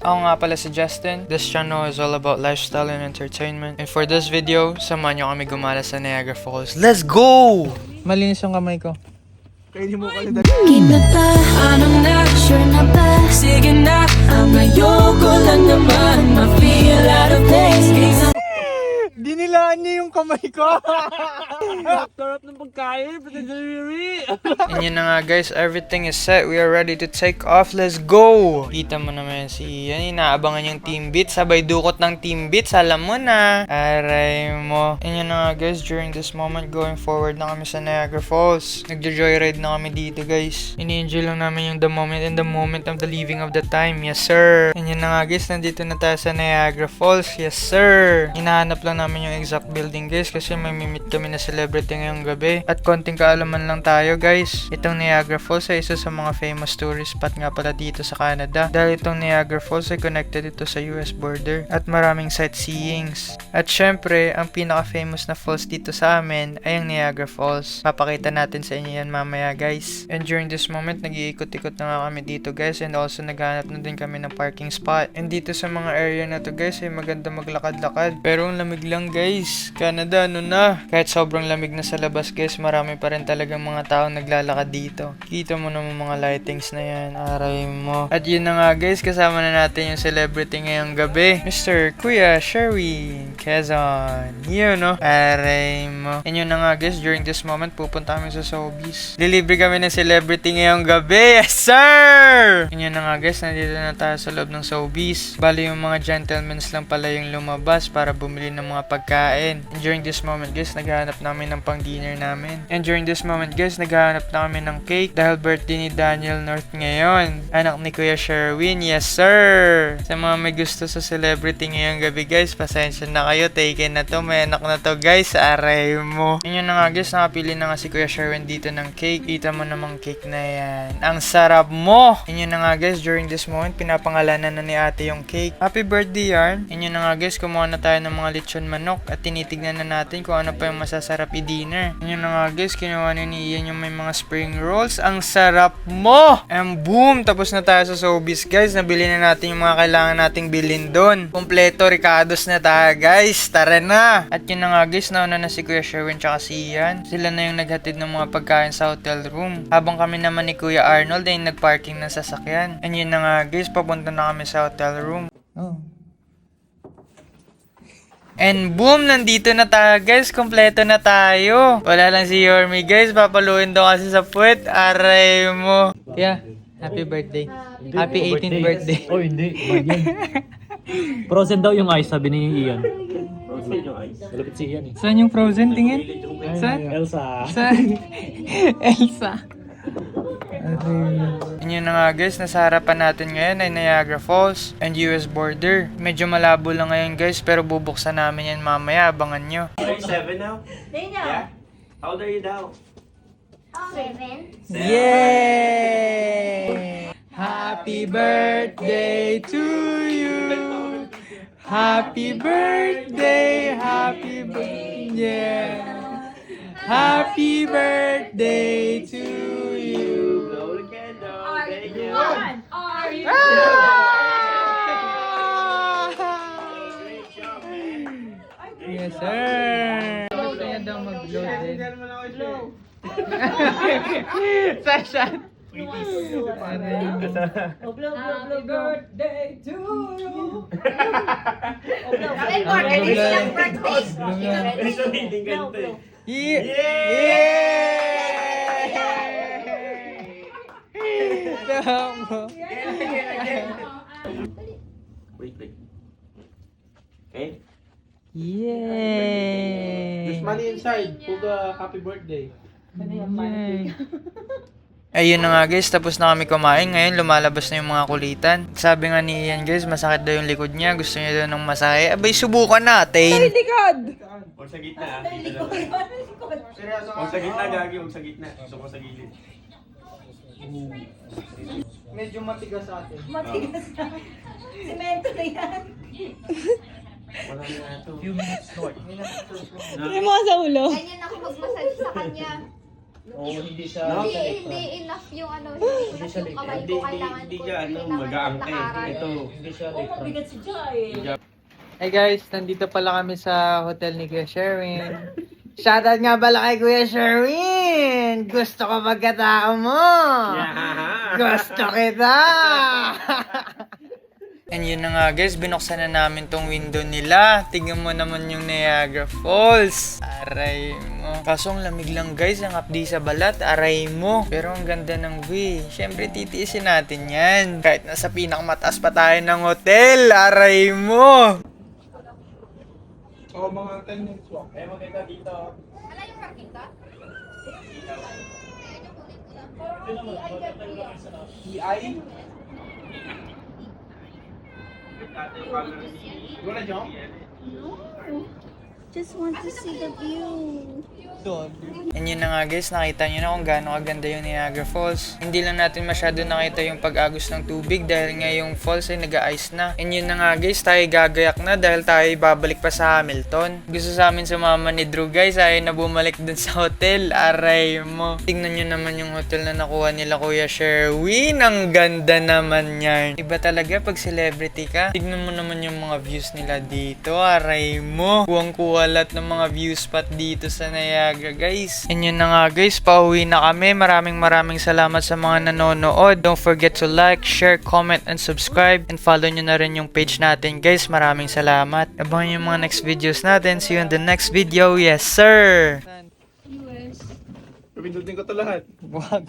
Ako nga pala si Justin. This channel is all about lifestyle and entertainment. And for this video, samahan nyo kami gumala sa Niagara Falls. Let's go! Malinis yung kamay ko. Kainin mo kali dali. Iba pa, anong na, sure na ba? Sige na, ang ayoko lang naman ma-feel out of place. Dinilaan niya yung kamay ko. Sarap ng pagkain, pati delivery. And yun na nga guys, everything is set. We are ready to take off. Let's go! Kita mo naman si Ian. Inaabangan yung team beats. Sabay dukot ng team beats. Alam mo na. Aray mo. And yun na nga guys, during this moment, going forward na kami sa Niagara Falls. Nagjo-joyride na kami dito guys. Ini-enjoy lang namin yung the moment and the moment of the leaving of the time. Yes sir. And yun na nga guys, nandito na tayo sa Niagara Falls. Yes sir. Hinahanap lang namin yung exact building guys kasi may meet kami na celebrity ngayong gabi. At konting kaalaman lang tayo guys. Itong Niagara Falls ay isa sa mga famous tourist spot nga pala dito sa Canada. Dahil itong Niagara Falls ay connected ito sa US border at maraming sightseeings. At syempre, ang pinaka-famous na falls dito sa amin ay ang Niagara Falls. Papakita natin sa inyo yan mamaya guys. And during this moment, nag-iikot-ikot na nga kami dito guys and also naghanap na din kami ng parking spot. And dito sa mga area na to guys ay maganda maglakad-lakad. Pero ang lamig lang guys. Canada ano na. Kahit sobrang lamig na sa labas guys, marami pa rin talagang mga taong naglalakad dito. Kita mo naman mga lightings na yan. Aray mo. At yun na nga guys, kasama na natin yung celebrity ngayong gabi. Mr. Kuya Sherwin Quezon. Yun no. Aray mo. And yun na nga guys, during this moment, pupunta kami sa Sobeys. Lilibre kami ng celebrity ngayong gabi. Yes sir! And yun na nga guys, nandito na tayo sa loob ng Sobeys. Bali yung mga gentlemen lang pala yung lumabas para bumili ng mga pagkain. And during this moment guys, naghahanap namin ng pang dinner namin. And during this moment guys, naghahanap na kami ng cake dahil birthday ni Daniel North ngayon. Anak ni Kuya Sherwin. Yes sir! Sa mga may gusto sa celebrity ngayong gabi guys, pasensya na kayo. Taken na to. May anak na to guys. Aray mo. And yun na nga guys, nakapili na nga si Kuya Sherwin dito ng cake. Kita mo namang cake na yan. Ang sarap mo! And yun na nga guys, during this moment, pinapangalanan na ni ate yung cake. Happy birthday yarn! And yun na nga guys, kumuha na tayo ng mga lechon manok at tinitignan na natin kung ano pa yung masasarap i-dinner. And yun na nga guys, kinuha ni Ian yung may mga spring rolls. Ang sarap mo! And boom! Tapos na tayo sa Sobeys guys. Nabili na natin yung mga kailangan nating bilhin doon. Kompleto Ricardos na tayo guys. Tara na! At yun na nga guys, nauna na si Kuya Sherwin tsaka si Ian. Sila na yung naghatid ng mga pagkain sa hotel room. Habang kami naman ni Kuya Arnold ay nagparking ng sasakyan. And yun na nga guys, papunta na kami sa hotel room. Oh. And boom, nandito na tayo guys, kompleto na tayo. Wala lang si Yorme guys, papaluin daw kasi sa puwet. Aray mo. Kaya, happy birthday. Happy 18th birthday. Oh, hindi. Bagyan. Frozen daw yung ice, sabi ni Ian. Frozen yung ice. Malapit si Ian eh. Saan yung frozen? Tingin? Saan? Elsa. Saan? Elsa. And yun na nga guys, nasa harapan natin ngayon ay Niagara Falls and US border. Medyo malabo lang ngayon guys, pero bubuksan namin yan mamaya, abangan nyo. Are you 7 now? Yeah? How old are you now? 7. Yay! Happy birthday to you! Happy birthday, happy birthday! Happy birthday to you! Blow the candle. Thank you. Are you? Great job, man. Yes, sir! Gusto niya daw mag-blow din. Sasha! Happy birthday to you. It's a meeting ganito eh. Wait. Okay? Yay! There's money inside. Pull the happy birthday. Ayun na nga guys, tapos na kami kumain. Ngayon lumalabas na yung mga kulitan. Sabi nga ni Ian guys, masakit daw yung likod niya. Gusto niya daw ng masahe. Abay, subukan natin. Huwag sa gitna ah. Dito lang. Huwag sa gitna, Gagi. Huwag sa gitna. Gusto ko sa gilid. Medyo matigas sa atin. Semento na yan. Wala na ito. Few minutes short. Ganyan ako mag-massage sa kanya. Oo, hindi siya No? Hindi enough yung ano, hindi enough yung kamay Hindi, ko. Kailangan hindi ko siya, ano, kailangan mag-aangke. lakaran. Ito. Hindi siya Oh, mabigat si Jai eh. Hey guys, nandito pala kami sa hotel ni Kuya Sherwin. Shoutout nga pala kay Kuya Sherwin! Gusto ko pagkatao mo! Gusto kita! And yun na nga guys, binuksan na namin tong window nila. Tingnan mo naman yung Niagara Falls. Aray mo. Kaso ang lamig lang guys, ang apdi sa balat. Aray mo. Pero ang ganda ng view. Siyempre titiisin natin yan. Kahit nasa pinakamataas pa tayo ng hotel. Aray mo. Oh, mga 10 minutes walk. Eh, maganda dito. Wala yung parking ka? EI? Wala dyan? Just want to see the view. And yun na nga guys, nakita nyo na kung gaano kaganda yung Niagara Falls. Hindi lang natin masyado nakita yung pag-agos ng tubig dahil nga yung falls ay nag-ice na. And yun na nga guys, tayo gagayak na dahil tayo babalik pa sa Hamilton. Gusto sa amin sumama ni Drew guys, ayaw na bumalik dun sa hotel. Aray mo. Tingnan nyo naman yung hotel na nakuha nila Kuya Sherwin. Ang ganda naman yan. Iba talaga pag celebrity ka. Tignan mo naman yung mga views nila dito. Aray mo. Kuwang-kuha lahat ng mga view spot dito sa Niagara guys. And yun na nga guys, pauwi na kami. Maraming salamat sa mga nanonood. Don't forget to like, share, comment, and subscribe. And follow nyo na rin yung page natin guys. Maraming salamat. Abangan yung mga next videos natin. See you in the next video. Yes sir! Pindutin ko to lahat. Wag.